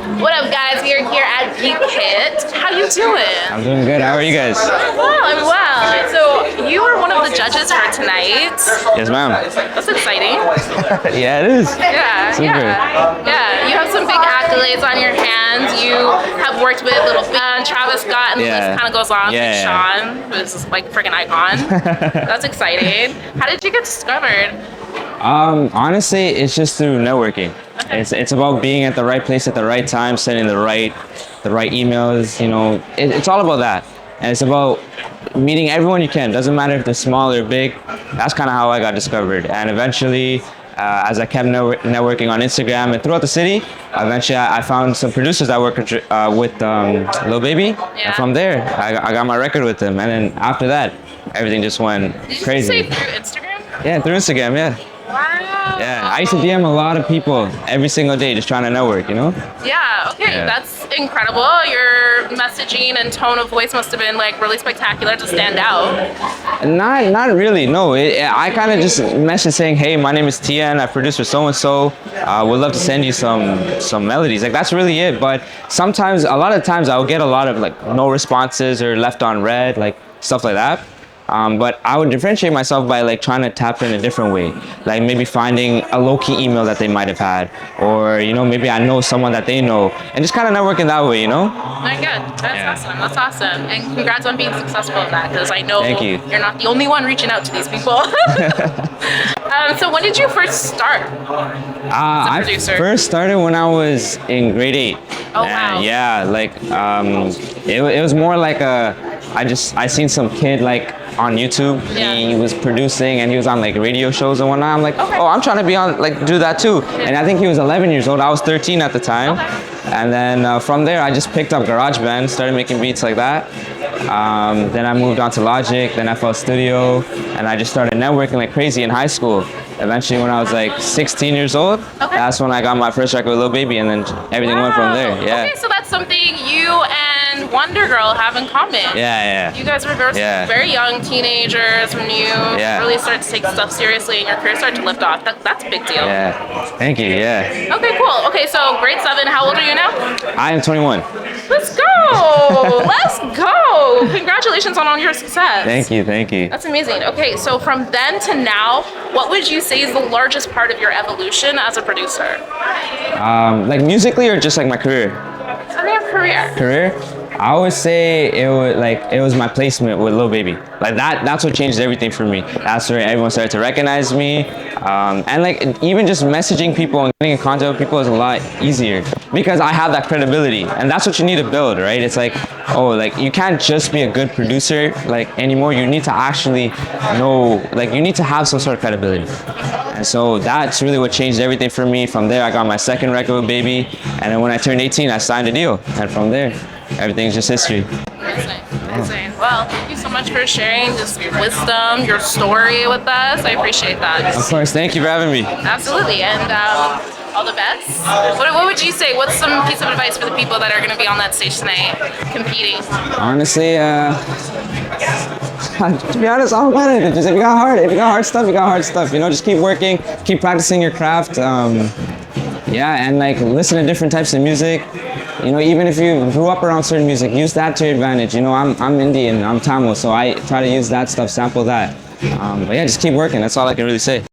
What up, guys? We are here at BeatKits. How you doing? I'm doing good. How are you guys? I'm well. So you were one of the judges for tonight. Yes, ma'am. That's exciting. Yeah, it is. Yeah, Super. yeah. You have some big accolades on your hands. You have worked with Lil Baby, Travis Scott, and the list kind of goes on. Yeah. Sean, who's like a freaking icon. That's exciting. How did you get discovered? Honestly, it's just through networking. Okay. It's about being at the right place at the right time, sending the right emails. You know, it's all about that, and it's about meeting everyone you can. Doesn't matter if they're small or big. That's kind of how I got discovered, and eventually, as I kept networking on Instagram and throughout the city, eventually I found some producers that work with Lil Baby, Yeah. and from there I got my record with them, and then after that, everything just went crazy. Did you say through Instagram? Yeah, through Instagram, yeah. Wow. Yeah, I used to DM a lot of people every single day just trying to network, you know? Yeah, okay, Yeah. That's incredible. Your messaging and tone of voice must have been like really spectacular to stand out. Not really, no. I kind of just messaged saying, hey, my name is TN, I produce for so-and-so. Would love to send you some melodies. Like, that's really it. But sometimes, a lot of times, I'll get a lot of like no responses or left on red, like stuff like that. But I would differentiate myself by like trying to tap in a different way, like maybe finding a low-key email that they might have had, or you know, maybe I know someone that they know, and just kind of networking that way, you know. Very good. That's awesome. That's awesome. And congrats on being successful at that, because I know Thank you. You're not the only one reaching out to these people. So when did you first start as a producer? I first started when I was in grade 8. Oh, wow. Yeah, like it was more like I seen some kid like on YouTube. Yeah. He was producing and he was on like radio shows and whatnot. I'm like, Okay. oh, I'm trying to be on do that too. And I think he was 11 years old. I was 13 at the time. Okay. And then from there, I just picked up GarageBand, started making beats like that. Then I moved on to Logic, then FL Studio, and I just started networking like crazy in high school. Eventually, when I was like 16 years old, that's when I got my first record with Lil Baby, and then everything went from there. Yeah. Okay, so that's something you and Wonder Girl have in common. Yeah. You guys were very young teenagers when you really started to take stuff seriously and your career started to lift off. That's a big deal. Yeah. Thank you. Yeah. Okay, cool. Okay, so grade 7, how old are you now? I am 21. Let's go! Let's go! Congratulations on all your success. Thank you. That's amazing. Okay, so from then to now, what would you say is the largest part of your evolution as a producer? Like musically or just like my career? I think your career. Career? I would say it was my placement with Lil Baby. Like that's what changed everything for me. That's where everyone started to recognize me. And like even just messaging people and getting in contact with people is a lot easier because I have that credibility, and that's what you need to build, right? It's like, oh, like you can't just be a good producer like anymore. You need to actually know, like you need to have some sort of credibility. And so that's really what changed everything for me. From there, I got my second record with Baby, and then when I turned 18, I signed a deal, and from there, everything's just history. Amazing. Well, thank you so much for sharing this wisdom, your story with us. I appreciate that. Of course, thank you for having me. Absolutely, and all the best. What would you say? What's some piece of advice for the people that are going to be on that stage tonight, competing? Honestly, to be honest, all about it. Just if you got hard stuff, you got hard stuff. You know, just keep working, keep practicing your craft. Yeah, and like listen to different types of music. You know, even if you grew up around certain music, use that to your advantage. You know, I'm Indian, I'm Tamil, so I try to use that stuff, sample that. But yeah, just keep working. That's all I can really say.